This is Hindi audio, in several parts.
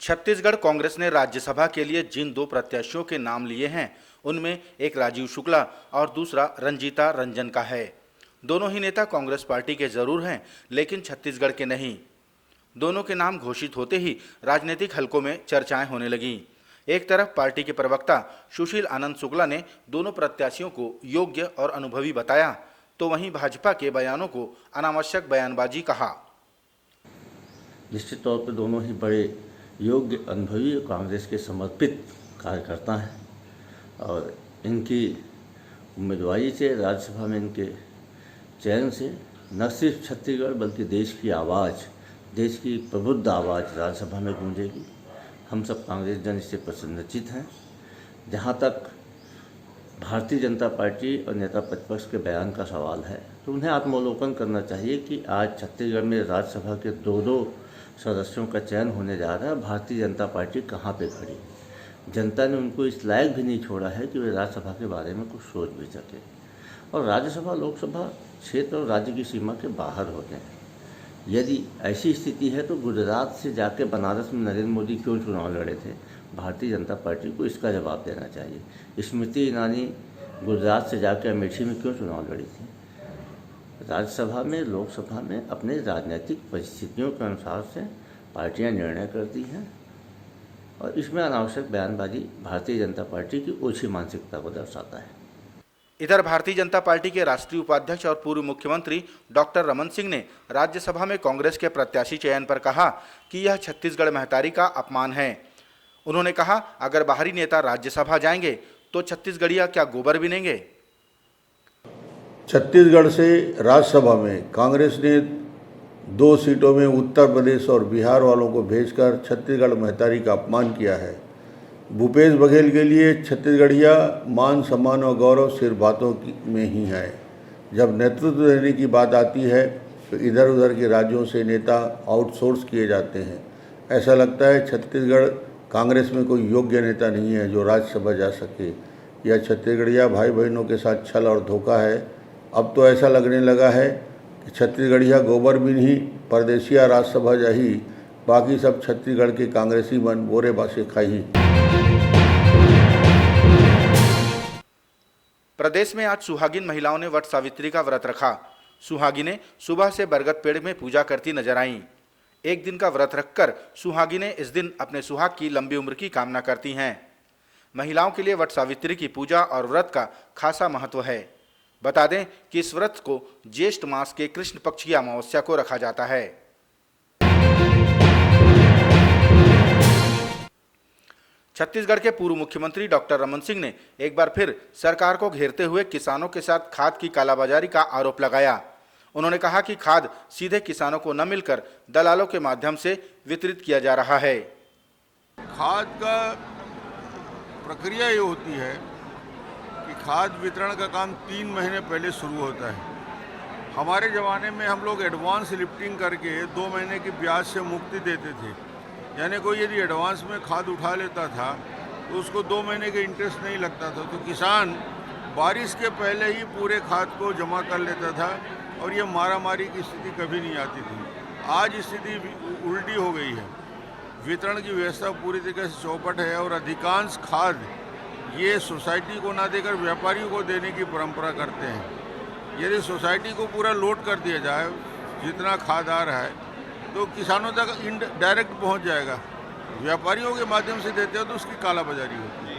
छत्तीसगढ़ कांग्रेस ने राज्यसभा के लिए जिन दो प्रत्याशियों के नाम लिए हैं, उनमें एक राजीव शुक्ला और दूसरा रंजीता रंजन का है। दोनों ही नेता कांग्रेस पार्टी के जरूर हैं, लेकिन छत्तीसगढ़ के नहीं। दोनों के नाम घोषित होते ही राजनीतिक हलकों में चर्चाएं होने लगीं। एक तरफ पार्टी के प्रवक्ता सुशील आनंद शुक्ला ने दोनों प्रत्याशियों को योग्य और अनुभवी बताया, तो वहीं भाजपा के बयानों को अनावश्यक बयानबाजी कहा। निश्चित तौर पर दोनों ही बड़े योग्य, अनुभवी कांग्रेस के समर्पित कार्यकर्ता हैं और इनकी उम्मीदवारी से, राज्यसभा में इनके चयन से न सिर्फ छत्तीसगढ़ बल्कि देश की आवाज़, देश की प्रबुद्ध आवाज़ राज्यसभा में गूंजेगी। हम सब कांग्रेस जन इससे प्रसन्नचित हैं। जहाँ तक भारतीय जनता पार्टी और नेता प्रतिपक्ष के बयान का सवाल है, तो उन्हें आत्मावलोकन करना चाहिए कि आज छत्तीसगढ़ में राज्यसभा के दो सदस्यों का चयन होने जा रहा है। भारतीय जनता पार्टी कहाँ पे खड़ी? जनता ने उनको इस लायक भी नहीं छोड़ा है कि वे राज्यसभा के बारे में कुछ सोच भी सके। और राज्यसभा लोकसभा क्षेत्र और राज्य की सीमा के बाहर होते हैं। यदि ऐसी स्थिति है तो गुजरात से जाके बनारस में नरेंद्र मोदी क्यों चुनाव लड़े थे? भारतीय जनता पार्टी को इसका जवाब देना चाहिए। स्मृति ईरानी गुजरात से जाकर अमेठी में क्यों चुनाव लड़ी थी? राज्यसभा में, लोकसभा में अपने राजनीतिक परिस्थितियों के अनुसार से पार्टियां निर्णय करती हैं और इसमें अनावश्यक बयानबाजी भारतीय जनता पार्टी की ओछी मानसिकता को दर्शाता है। इधर भारतीय जनता पार्टी के राष्ट्रीय उपाध्यक्ष और पूर्व मुख्यमंत्री डॉक्टर रमन सिंह ने राज्यसभा में कांग्रेस के प्रत्याशी चयन पर कहा कि यह छत्तीसगढ़ महतारी का अपमान है। उन्होंने कहा, अगर बाहरी नेता राज्यसभा जाएंगे तो छत्तीसगढ़िया क्या गोबर बिनेंगे? छत्तीसगढ़ से राज्यसभा में कांग्रेस ने 2 सीटों में उत्तर प्रदेश और बिहार वालों को भेजकर छत्तीसगढ़ महतारी का अपमान किया है। भूपेश बघेल के लिए छत्तीसगढ़िया मान, सम्मान और गौरव सिर्फ बातों में ही है। जब नेतृत्व देने की बात आती है तो इधर उधर के राज्यों से नेता आउटसोर्स किए जाते हैं। ऐसा लगता है छत्तीसगढ़ कांग्रेस में कोई योग्य नेता नहीं है जो राज्यसभा जा सके। यह छत्तीसगढ़िया भाई बहनों के साथ छल और धोखा है। अब तो ऐसा लगने लगा है कि छत्तीसगढ़िया गोबर भी नहीं, परदेशिया राज्यसभा जाही, बाकी सब छत्तीसगढ़ के कांग्रेसी मन बोरे बासे खाई। प्रदेश में आज सुहागिन महिलाओं ने वट सावित्री का व्रत रखा। सुहागिनें सुबह से बरगद पेड़ में पूजा करती नजर आईं। एक दिन का व्रत रखकर सुहागिनें इस दिन अपने सुहाग की लंबी उम्र की कामना करती हैं। महिलाओं के लिए वट सावित्री की पूजा और व्रत का खासा महत्व है। बता दें कि इस व्रत को ज्येष्ठ मास के कृष्ण पक्ष की अमावस्या को रखा जाता है। छत्तीसगढ़ के पूर्व मुख्यमंत्री डॉक्टर रमन सिंह ने एक बार फिर सरकार को घेरते हुए किसानों के साथ खाद की कालाबाजारी का आरोप लगाया। उन्होंने कहा कि खाद सीधे किसानों को न मिलकर दलालों के माध्यम से वितरित किया जा रहा है। खाद का प्रक्रिया ये होती है कि खाद वितरण का काम 3 महीने पहले शुरू होता है। हमारे ज़माने में हम लोग एडवांस लिफ्टिंग करके 2 महीने की ब्याज से मुक्ति देते थे। यानी कोई यदि एडवांस में खाद उठा लेता था तो उसको 2 महीने के इंटरेस्ट नहीं लगता था। तो किसान बारिश के पहले ही पूरे खाद को जमा कर लेता था और ये मारामारी की स्थिति कभी नहीं आती थी। आज स्थिति उल्टी हो गई है। वितरण की व्यवस्था पूरी तरीके से चौपट है और अधिकांश खाद ये सोसाइटी को ना देकर व्यापारियों को देने की परंपरा करते हैं। यदि सोसाइटी को पूरा लोड कर दिया जाए, जितना खाद आ रहा है, तो किसानों तक डायरेक्ट पहुंच जाएगा। व्यापारियों के माध्यम से देते हो तो उसकी कालाबाजारी होती है।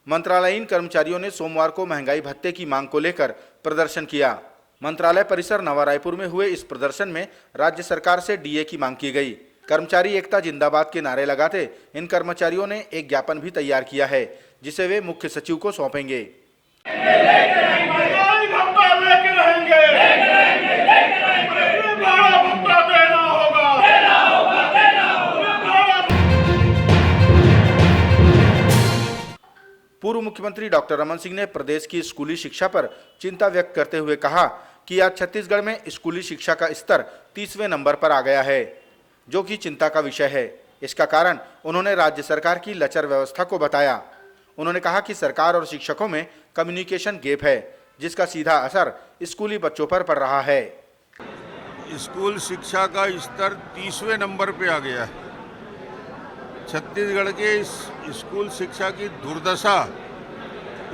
मंत्रालयीन कर्मचारियों ने सोमवार को महंगाई भत्ते की मांग को लेकर प्रदर्शन किया। मंत्रालय परिसर नवा रायपुर में हुए इस प्रदर्शन में राज्य सरकार से डीए की मांग की गई। कर्मचारी एकता जिंदाबाद के नारे लगाते इन कर्मचारियों ने एक ज्ञापन भी तैयार किया है, जिसे वे मुख्य सचिव को सौंपेंगे। पूर्व मुख्यमंत्री डॉक्टर रमन सिंह ने प्रदेश की स्कूली शिक्षा पर चिंता व्यक्त करते हुए कहा कि आज छत्तीसगढ़ में स्कूली शिक्षा का स्तर 30वें नंबर पर आ गया है, जो कि चिंता का विषय है। इसका कारण उन्होंने राज्य सरकार की लचर व्यवस्था को बताया। उन्होंने कहा कि सरकार और शिक्षकों में कम्युनिकेशन गैप है, जिसका सीधा असर स्कूली बच्चों पर पड़ रहा है। स्कूल शिक्षा का स्तर 30वें नंबर पे आ गया है। छत्तीसगढ़ के इस स्कूल शिक्षा की दुर्दशा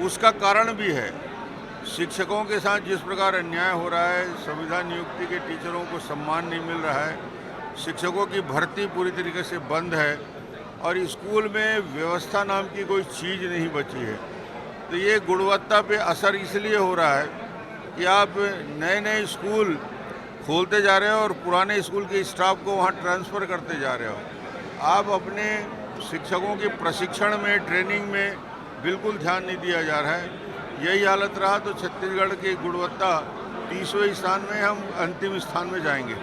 उसका कारण भी है। शिक्षकों के साथ जिस प्रकार अन्याय हो रहा है, संविधान नियुक्ति के टीचरों को सम्मान नहीं मिल रहा है, शिक्षकों की भर्ती पूरी तरीके से बंद है और स्कूल में व्यवस्था नाम की कोई चीज़ नहीं बची है। तो ये गुणवत्ता पे असर इसलिए हो रहा है कि आप नए नए स्कूल खोलते जा रहे हो और पुराने स्कूल के स्टाफ को वहाँ ट्रांसफ़र करते जा रहे हो। आप अपने शिक्षकों के प्रशिक्षण में, ट्रेनिंग में बिल्कुल ध्यान नहीं दिया जा रहा है। यही हालत रहा तो छत्तीसगढ़ की गुणवत्ता 30वें स्थान में, हम अंतिम स्थान में जाएंगे।